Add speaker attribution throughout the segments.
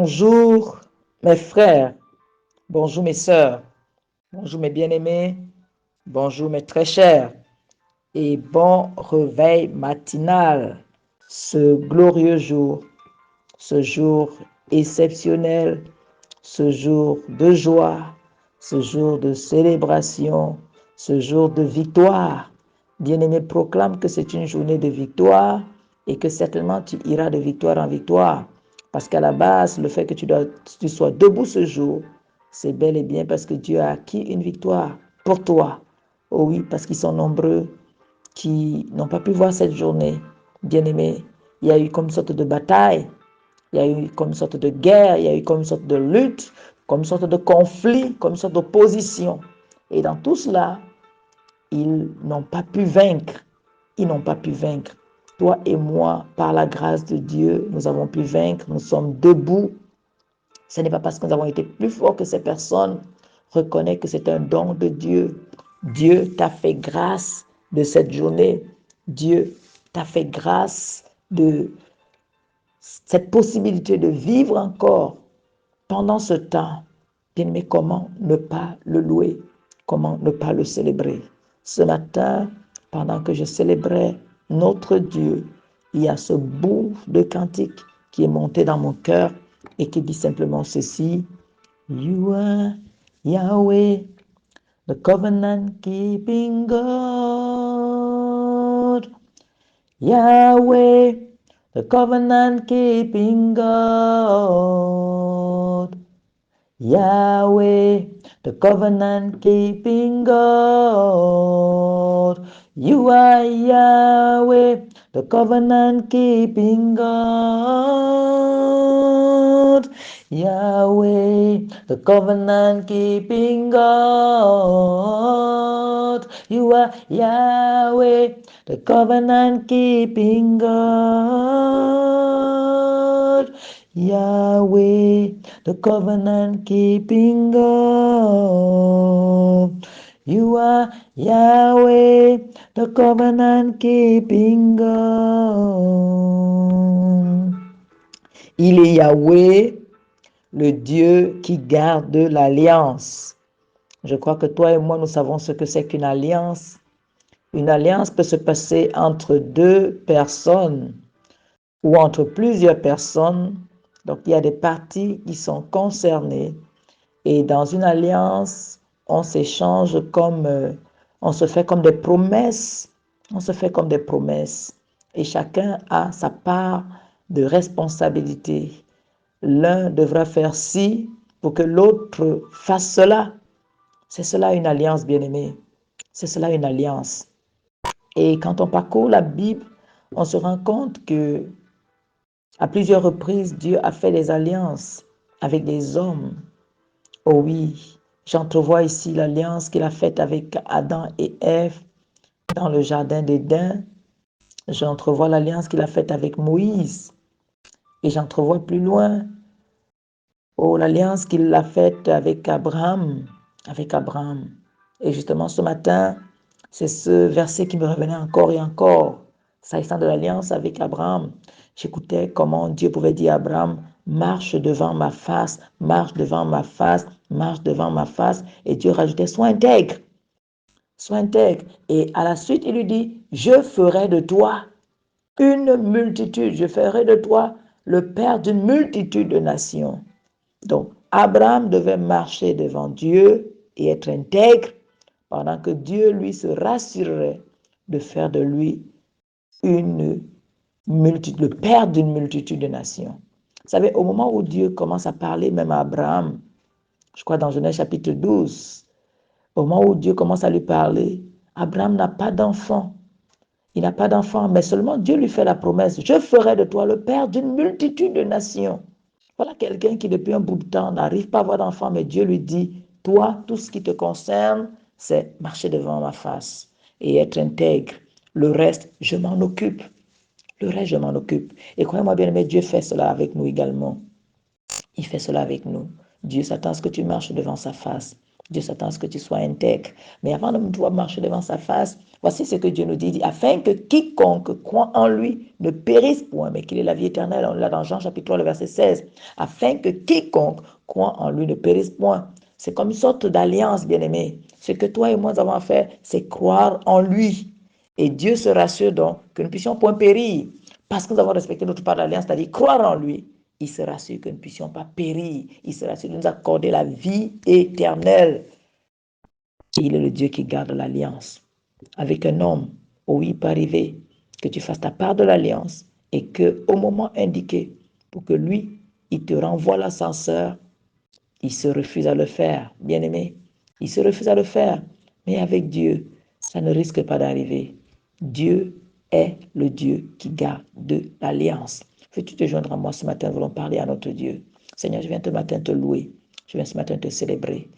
Speaker 1: Bonjour mes frères, bonjour mes sœurs, bonjour mes bien-aimés, bonjour mes très chers et bon réveil matinal. Ce glorieux jour, ce jour exceptionnel, ce jour de joie, ce jour de célébration, ce jour de victoire. Bien-aimé, proclame que c'est une journée de victoire et que certainement tu iras de victoire en victoire. Parce qu'à la base, le fait que tu sois debout ce jour, c'est bel et bien parce que Dieu a acquis une victoire pour toi. Oh oui, parce qu'ils sont nombreux qui n'ont pas pu voir cette journée. Bien-aimé, il y a eu comme une sorte de bataille, il y a eu comme une sorte de guerre, il y a eu comme une sorte de lutte, comme une sorte de conflit, comme une sorte d'opposition. Et dans tout cela, ils n'ont pas pu vaincre. Ils n'ont pas pu vaincre. Toi et moi, par la grâce de Dieu, nous avons pu vaincre. Nous sommes debout. Ce n'est pas parce que nous avons été plus forts que ces personnes. Reconnais que c'est un don de Dieu. Dieu t'a fait grâce de cette journée. Dieu t'a fait grâce de cette possibilité de vivre encore pendant ce temps. Mais comment ne pas le louer? Comment ne pas le célébrer? Ce matin, pendant que je célébrais notre Dieu, il y a ce bout de cantique qui est monté dans mon cœur et qui dit simplement ceci: You are Yahweh, the covenant keeping God. Yahweh, the covenant keeping God. Yahweh, the covenant keeping God. You are Yahweh, the covenant keeping God. Yahweh, the covenant keeping God. You are Yahweh, the covenant keeping God. Yahweh, the covenant keeping God. You are Yahweh, the covenant keeping God. Il est Yahweh, le Dieu qui garde l'alliance. Je crois que toi et moi, nous savons ce que c'est qu'une alliance. Une alliance peut se passer entre deux personnes ou entre plusieurs personnes. Donc, il y a des parties qui sont concernées. Et dans une alliance, on s'échange on se fait comme des promesses. On se fait comme des promesses. Et chacun a sa part de responsabilité. L'un devra faire ci pour que l'autre fasse cela. C'est cela une alliance, bien-aimé. C'est cela une alliance. Et quand on parcourt la Bible, on se rend compte que à plusieurs reprises, Dieu a fait des alliances avec des hommes. Oh oui, j'entrevois ici l'alliance qu'il a faite avec Adam et Ève dans le jardin d'Éden. J'entrevois l'alliance qu'il a faite avec Moïse. Et j'entrevois plus loin, oh, l'alliance qu'il a faite avec Abraham. Avec Abraham. Et justement, ce matin, c'est ce verset qui me revenait encore et encore, s'agissant de l'alliance avec Abraham. J'écoutais comment Dieu pouvait dire à Abraham: marche devant ma face, marche devant ma face, marche devant ma face. Et Dieu rajoutait: sois intègre, sois intègre. Et à la suite, il lui dit: je ferai de toi une multitude, je ferai de toi le père d'une multitude de nations. Donc, Abraham devait marcher devant Dieu et être intègre, pendant que Dieu, lui, se rassurerait de faire de lui le père d'une multitude de nations. Vous savez, au moment où Dieu commence à parler même à Abraham, je crois dans Genèse chapitre 12, au moment où Dieu commence à lui parler, Abraham n'a pas d'enfant. Il n'a pas d'enfant, mais seulement Dieu lui fait la promesse: je ferai de toi le père d'une multitude de nations. Voilà quelqu'un qui depuis un bout de temps n'arrive pas à avoir d'enfant, mais Dieu lui dit: toi, tout ce qui te concerne, c'est marcher devant ma face et être intègre. Le reste, je m'en occupe. Le reste, je m'en occupe. Et croyez-moi bien, mais Dieu fait cela avec nous également. Il fait cela avec nous. Dieu s'attend à ce que tu marches devant sa face. Dieu s'attend à ce que tu sois intègre. Mais avant de pouvoir marcher devant sa face, voici ce que Dieu nous dit, afin que quiconque croit en lui ne périsse point, mais qu'il ait la vie éternelle. On l'a dans Jean chapitre 3, le verset 16. Afin que quiconque croit en lui ne périsse point. C'est comme une sorte d'alliance, bien-aimé. Ce que toi et moi avons à faire, c'est croire en lui. Et Dieu se rassure donc que nous puissions point périr. Parce que nous avons respecté notre part d'alliance, c'est-à-dire croire en lui. Il se rassure que nous ne puissions pas périr. Il se rassure de nous accorder la vie éternelle. Et il est le Dieu qui garde l'alliance avec un homme. Oui, il peut arriver que tu fasses ta part de l'alliance et qu'au moment indiqué, pour que lui, il te renvoie l'ascenseur, il se refuse à le faire, bien-aimé. Il se refuse à le faire. Mais avec Dieu, ça ne risque pas d'arriver. Dieu est le Dieu qui garde de l'alliance. Veux-tu te joindre à moi ce matin? Nous voulons parler à notre Dieu. Seigneur, je viens ce matin te louer. Je viens ce matin te célébrer.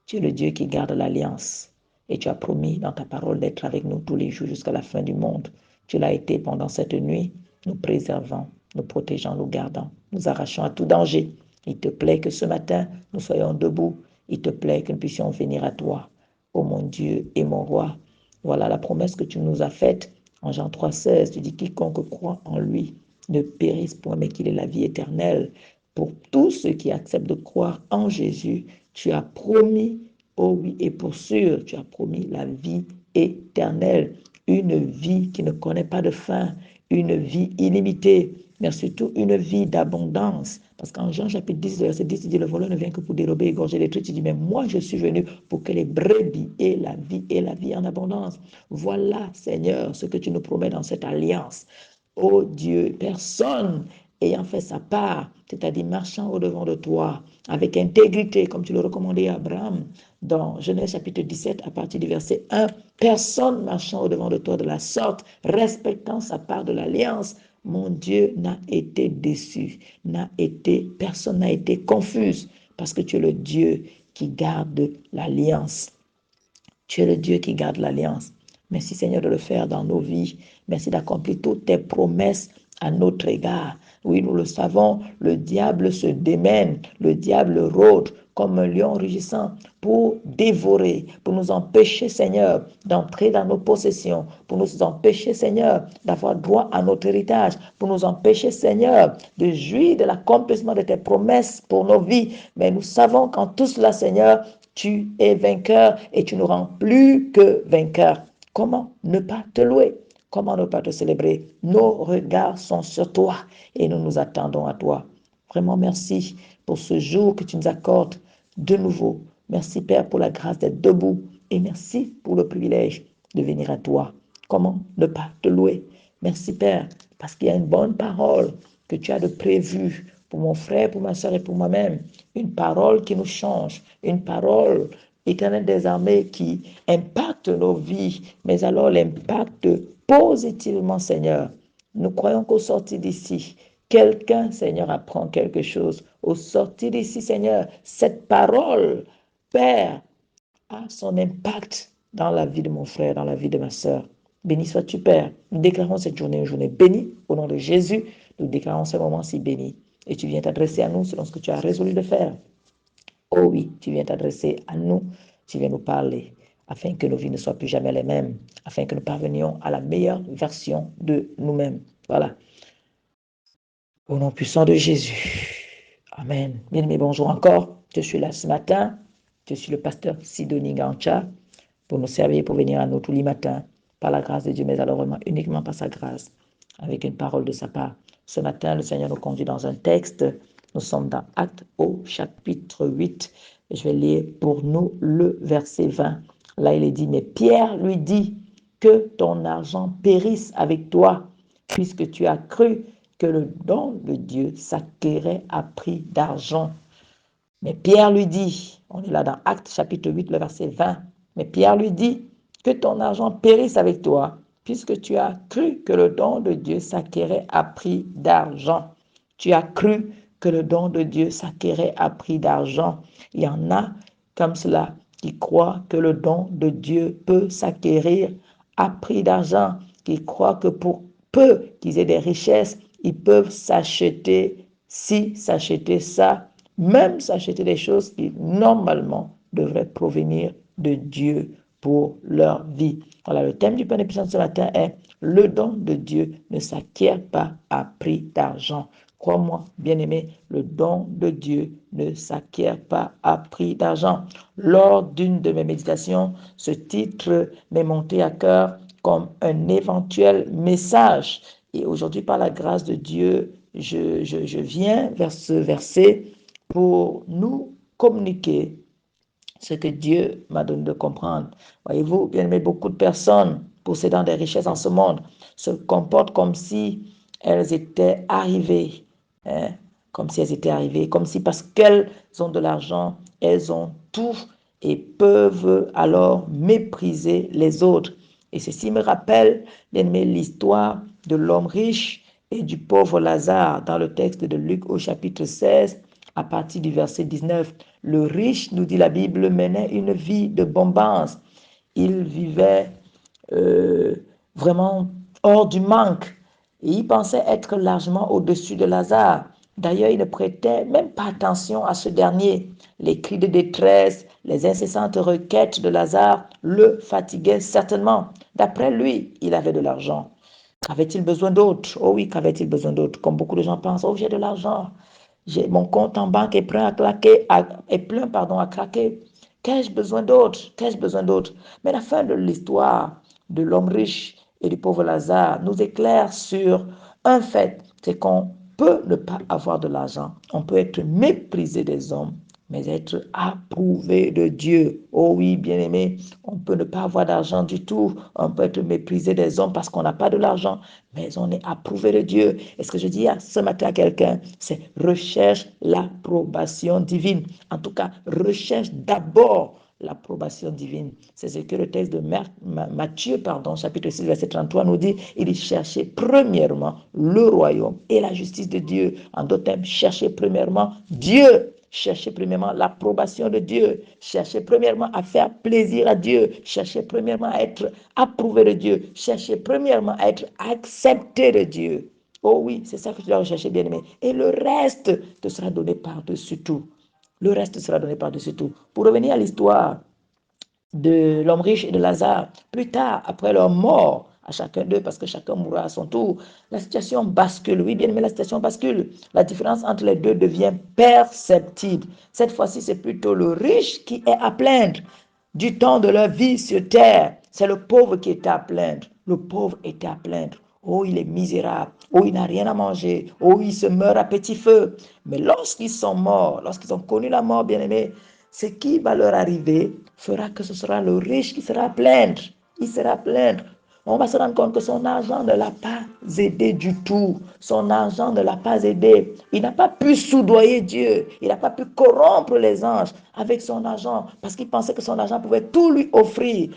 Speaker 1: Tu es le Dieu qui garde l'alliance. Et tu as promis dans ta parole d'être avec nous tous les jours jusqu'à la fin du monde. Tu l'as été pendant cette nuit, nous préservant, nous protégeant, nous gardant, nous arrachant à tout danger. Il te plaît que ce matin, nous soyons debout. Il te plaît que nous puissions venir à toi. Ô mon Dieu et mon roi, voilà la promesse que tu nous as faite. En Jean 3,16, tu dis quiconque croit en lui ne périsse point, mais qu'il ait la vie éternelle. Pour tous ceux qui acceptent de croire en Jésus, tu as promis, oh oui, et pour sûr, tu as promis la vie éternelle, une vie qui ne connaît pas de fin, une vie illimitée, mais surtout une vie d'abondance. Parce qu'en Jean chapitre 10, verset 10, il dit, le voleur ne vient que pour dérober, égorger, détruire. Il dit, mais moi je suis venu pour que les brebis aient la vie en abondance. Voilà, Seigneur, ce que tu nous promets dans cette alliance. Oh Dieu, personne ayant fait sa part, c'est-à-dire marchant au-devant de toi, avec intégrité, comme tu le recommandais à Abraham, dans Genèse chapitre 17, à partir du verset 1, personne marchant au-devant de toi de la sorte, respectant sa part de l'alliance, mon Dieu n'a été déçu, personne n'a été confuse, parce que tu es le Dieu qui garde l'alliance. Tu es le Dieu qui garde l'alliance. Merci Seigneur de le faire dans nos vies. Merci d'accomplir toutes tes promesses à notre égard. Oui, nous le savons, le diable se démène, le diable rôde comme un lion rugissant pour dévorer, pour nous empêcher, Seigneur, d'entrer dans nos possessions, pour nous empêcher, Seigneur, d'avoir droit à notre héritage, pour nous empêcher, Seigneur, de jouir de l'accomplissement de tes promesses pour nos vies. Mais nous savons qu'en tout cela, Seigneur, tu es vainqueur et tu nous rends plus que vainqueur. Comment ne pas te louer? Comment ne pas te célébrer? Nos regards sont sur toi et nous nous attendons à toi. Vraiment merci pour ce jour que tu nous accordes de nouveau. Merci Père pour la grâce d'être debout et merci pour le privilège de venir à toi. Comment ne pas te louer? Merci Père parce qu'il y a une bonne parole que tu as de prévu pour mon frère, pour ma soeur et pour moi-même. Une parole qui nous change, une parole Éternel des armées qui impacte nos vies, mais alors l'impact positivement, Seigneur. Nous croyons qu'au sortir d'ici, quelqu'un, Seigneur, apprend quelque chose. Au sortir d'ici, Seigneur, cette parole, Père, a son impact dans la vie de mon frère, dans la vie de ma soeur. Béni sois-tu, Père. Nous déclarons cette journée une journée bénie. Au nom de Jésus, nous déclarons ce moment si béni. Et tu viens t'adresser à nous selon ce que tu as résolu de faire. Oh oui, tu viens t'adresser à nous, tu viens nous parler, afin que nos vies ne soient plus jamais les mêmes, afin que nous parvenions à la meilleure version de nous-mêmes. Voilà. Au nom puissant de Jésus. Amen. Bien-aimés, bonjour encore. Je suis là ce matin. Je suis le pasteur Sidonie Gancha pour nous servir, pour venir à nous tous les matins, par la grâce de Dieu, mais alors vraiment uniquement par sa grâce, avec une parole de sa part. Ce matin, le Seigneur nous conduit dans un texte. Nous sommes dans Actes au chapitre 8. Je vais lire pour nous le verset 20. Là, il est dit, mais Pierre lui dit, que ton argent périsse avec toi, puisque tu as cru que le don de Dieu s'acquérait à prix d'argent. Mais Pierre lui dit, on est là dans Actes chapitre 8, le verset 20, mais Pierre lui dit, que ton argent périsse avec toi, puisque tu as cru que le don de Dieu s'acquérait à prix d'argent. Tu as cru que le don de Dieu s'acquérait à prix d'argent. Il y en a comme cela qui croient que le don de Dieu peut s'acquérir à prix d'argent, qui croient que pour peu qu'ils aient des richesses, ils peuvent s'acheter ci, s'acheter ça, même s'acheter des choses qui normalement devrait provenir de Dieu pour leur vie. Voilà, le thème du pain de puissance ce matin est « Le don de Dieu ne s'acquiert pas à prix d'argent ». Crois-moi, bien-aimé, le don de Dieu ne s'acquiert pas à prix d'argent. Lors d'une de mes méditations, ce titre m'est monté à cœur comme un éventuel message. Et aujourd'hui, par la grâce de Dieu, je viens vers ce verset pour nous communiquer ce que Dieu m'a donné de comprendre. Voyez-vous, bien aimé, beaucoup de personnes possédant des richesses en ce monde se comportent comme si elles étaient arrivées, hein, comme si elles étaient arrivées, comme si parce qu'elles ont de l'argent, elles ont tout et peuvent alors mépriser les autres. Et ceci me rappelle, bien aimé, l'histoire de l'homme riche et du pauvre Lazare dans le texte de Luc au chapitre 16, à partir du verset 19. Le riche, nous dit la Bible, menait une vie de bombance. Il vivait vraiment hors du manque. Et il pensait être largement au-dessus de Lazare. D'ailleurs, il ne prêtait même pas attention à ce dernier. Les cris de détresse, les incessantes requêtes de Lazare le fatiguaient certainement. D'après lui, il avait de l'argent. Qu'avait-il besoin d'autre? Oh oui, qu'avait-il besoin d'autre? Comme beaucoup de gens pensent, oh j'ai de l'argent. Mon compte en banque est plein à craquer. Qu'ai-je besoin d'autre? Qu'ai-je besoin d'autre? Mais la fin de l'histoire de l'homme riche et du pauvre Lazare nous éclaire sur un fait, c'est qu'on peut ne pas avoir de l'argent, on peut être méprisé des hommes, mais être approuvé de Dieu. Oh oui, bien-aimé, on peut ne pas avoir d'argent du tout, on peut être méprisé des hommes parce qu'on n'a pas de l'argent, mais on est approuvé de Dieu. Et ce que je dis ce matin à quelqu'un, c'est recherche l'approbation divine. En tout cas, recherche d'abord l'approbation divine. C'est ce que le texte de Matthieu, chapitre 6, verset 33 nous dit. Il dit chercher premièrement le royaume et la justice de Dieu. En d'autres termes, chercher premièrement Dieu. Cherchez premièrement l'approbation de Dieu. Cherchez premièrement à faire plaisir à Dieu. Cherchez premièrement à être approuvé de Dieu. Cherchez premièrement à être accepté de Dieu. Oh oui, c'est ça que tu dois rechercher, bien-aimé. Et le reste te sera donné par-dessus tout. Le reste sera donné par-dessus tout. Pour revenir à l'histoire de l'homme riche et de Lazare, plus tard, après leur mort, à chacun d'eux, parce que chacun mourra à son tour, la situation bascule. Oui, bien aimé, la situation bascule. La différence entre les deux devient perceptible. Cette fois-ci, c'est plutôt le riche qui est à plaindre du temps de leur vie sur terre. C'est le pauvre qui était à plaindre. Le pauvre était à plaindre. Oh, il est misérable. Oh, il n'a rien à manger. Oh, il se meurt à petit feu. Mais lorsqu'ils sont morts, lorsqu'ils ont connu la mort, bien-aimés, ce qui va leur arriver fera que ce sera le riche qui sera à plaindre. Il sera à plaindre. On va se rendre compte que son argent ne l'a pas aidé du tout. Son argent ne l'a pas aidé. Il n'a pas pu soudoyer Dieu. Il n'a pas pu corrompre les anges avec son argent parce qu'il pensait que son argent pouvait tout lui offrir.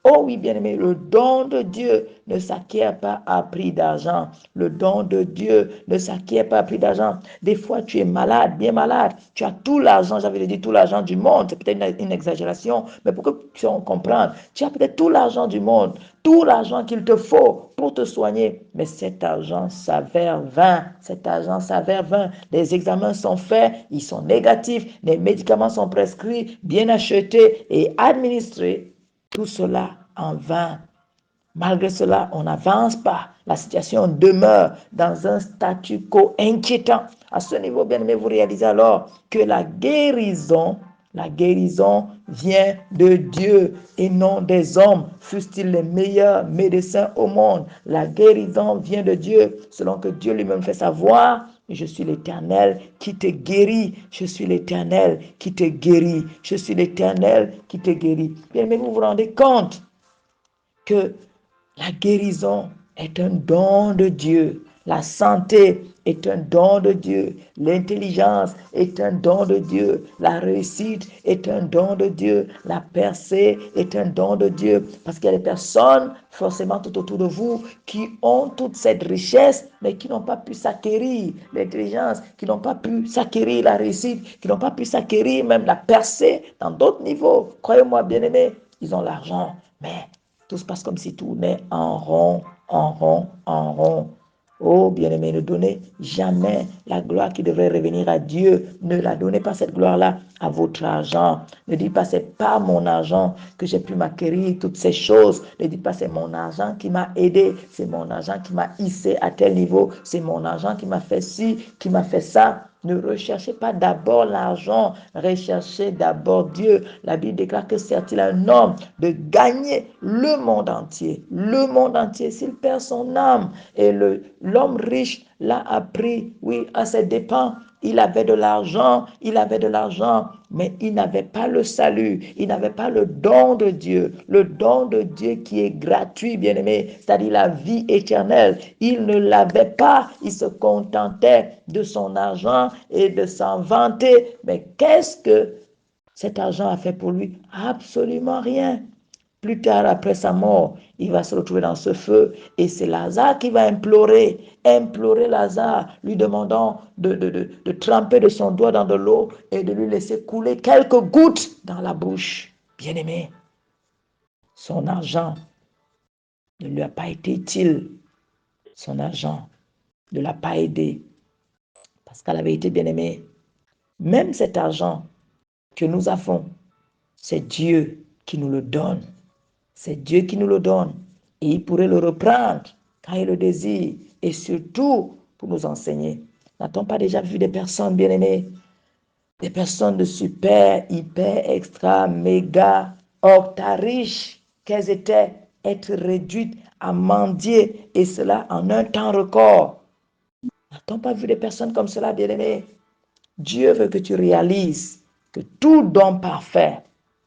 Speaker 1: Oh oui, bien-aimé, le don de Dieu ne s'acquiert pas à prix d'argent. Le don de Dieu ne s'acquiert pas à prix d'argent. Des fois, tu es malade, bien malade. Tu as tout l'argent, j'avais dit tout l'argent du monde. C'est peut-être une exagération, mais pour que tu en comprennes, tu as peut-être tout l'argent du monde, tout l'argent qu'il te faut pour te soigner. Mais cet argent s'avère vain. Cet argent s'avère vain. Les examens sont faits, ils sont négatifs. Les médicaments sont prescrits, bien achetés et administrés. Tout cela en vain. Malgré cela, on n'avance pas. La situation demeure dans un statu quo inquiétant. À ce niveau, bien aimé, vous réalisez alors que la guérison vient de Dieu et non des hommes, fussent-ils les meilleurs médecins au monde. La guérison vient de Dieu, selon que Dieu lui-même fait savoir. Je suis l'Éternel qui te guérit. Je suis l'Éternel qui te guérit. Je suis l'Éternel qui te guérit. Bien, mais vous vous rendez compte que la guérison est un don de Dieu. La santé est un don de Dieu. L'intelligence est un don de Dieu. La réussite est un don de Dieu. La percée est un don de Dieu. Parce qu'il y a des personnes, forcément tout autour de vous, qui ont toute cette richesse, mais qui n'ont pas pu s'acquérir l'intelligence, qui n'ont pas pu s'acquérir la réussite, qui n'ont pas pu s'acquérir même la percée dans d'autres niveaux. Croyez-moi, bien-aimés, ils ont l'argent, mais tout se passe comme si tout tournait en rond, en rond, en rond. Oh, bien-aimé, ne donnez jamais la gloire qui devrait revenir à Dieu. Ne la donnez pas cette gloire-là à votre argent. Ne dites pas, c'est pas mon argent que j'ai pu m'acquérir toutes ces choses. Ne dites pas, c'est mon argent qui m'a aidé. C'est mon argent qui m'a hissé à tel niveau. C'est mon argent qui m'a fait ci, qui m'a fait ça. Ne recherchez pas d'abord l'argent, recherchez d'abord Dieu. La Bible déclare que c'est-il un homme de gagner le monde entier. Le monde entier, s'il perd son âme. Et l'homme riche l'a appris, oui, à ses dépens. Il avait de l'argent, mais il n'avait pas le salut, il n'avait pas le don de Dieu qui est gratuit, bien-aimé, c'est-à-dire la vie éternelle. Il ne l'avait pas, il se contentait de son argent et de s'en vanter. Mais qu'est-ce que cet argent a fait pour lui? Absolument rien. Plus tard, après sa mort, il va se retrouver dans ce feu et c'est Lazare qui va implorer Lazare, lui demandant de tremper de son doigt dans de l'eau et de lui laisser couler quelques gouttes dans la bouche. Bien-aimé, son argent ne lui a pas été utile. Son argent ne l'a pas aidé. Parce qu'à la vérité, bien-aimé, même cet argent que nous avons, c'est Dieu qui nous le donne. C'est Dieu qui nous le donne. Et il pourrait le reprendre quand il le désire. Et surtout pour nous enseigner. N'a-t-on pas déjà vu des personnes bien-aimées? Des personnes de super, hyper, extra, méga, octa riches qu'elles étaient, être réduites à mendier. Et cela en un temps record. N'a-t-on pas vu des personnes comme cela, bien-aimées? Dieu veut que tu réalises que tout don parfait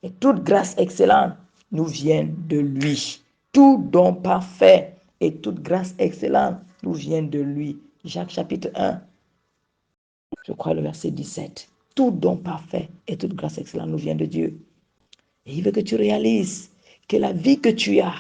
Speaker 1: et toute grâce excellente nous viennent de lui. Tout don parfait et toute grâce excellente nous viennent de lui. Jacques chapitre 1, je crois le verset 17. Tout don parfait et toute grâce excellente nous vient de Dieu. Et il veut que tu réalises que la vie que tu as,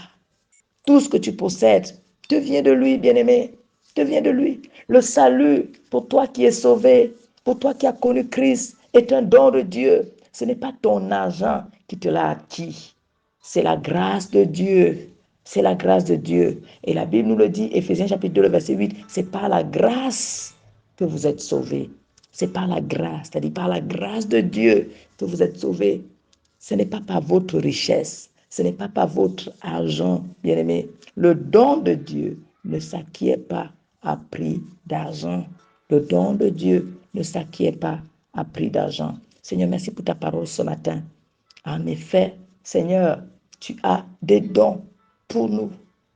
Speaker 1: tout ce que tu possèdes, te vient de lui, bien-aimé. Te vient de lui. Le salut pour toi qui es sauvé, pour toi qui as connu Christ, est un don de Dieu. Ce n'est pas ton argent qui te l'a acquis. C'est la grâce de Dieu. C'est la grâce de Dieu. Et la Bible nous le dit, Éphésiens chapitre 2, le verset 8, c'est par la grâce que vous êtes sauvés. C'est par la grâce, c'est-à-dire par la grâce de Dieu que vous êtes sauvés. Ce n'est pas par votre richesse, ce n'est pas par votre argent, bien-aimé. Le don de Dieu ne s'acquiert pas à prix d'argent. Le don de Dieu ne s'acquiert pas à prix d'argent. Seigneur, merci pour ta parole ce matin. En effet, Seigneur, tu as des dons pour nous,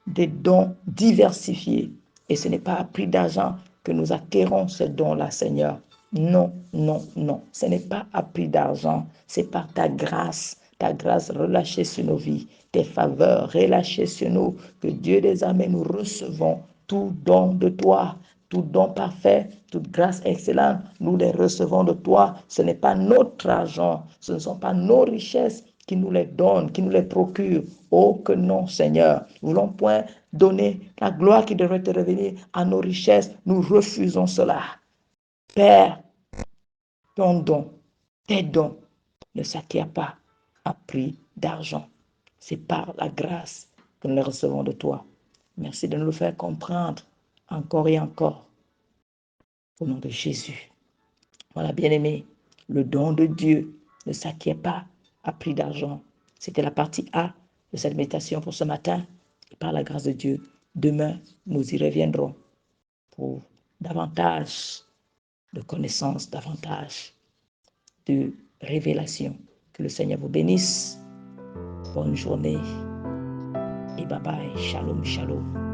Speaker 1: des dons diversifiés. Et ce n'est pas à prix d'argent que nous acquérons ces dons-là, Seigneur. Non, non, non. Ce n'est pas à prix d'argent. C'est par ta grâce relâchée sur nos vies, tes faveurs relâchées sur nous, que Dieu des armées, nous recevons tout don de toi. Tout don parfait, toute grâce excellente, nous les recevons de toi. Ce n'est pas notre argent, ce ne sont pas nos richesses qui nous les donnent, qui nous les procurent. Oh que non, Seigneur. Nous ne voulons point donner la gloire qui devrait te revenir à nos richesses. Nous refusons cela. Père, ton don, tes dons ne s'acquièrent pas à prix d'argent. C'est par la grâce que nous les recevons de toi. Merci de nous le faire comprendre encore et encore. Au nom de Jésus. Voilà, bien-aimé, le don de Dieu ne s'acquiert pas à prix d'argent. C'était la partie A de cette méditation pour ce matin. Et par la grâce de Dieu, demain, nous y reviendrons pour davantage de connaissances, davantage de révélations. Que le Seigneur vous bénisse. Bonne journée et bye bye. Shalom, shalom.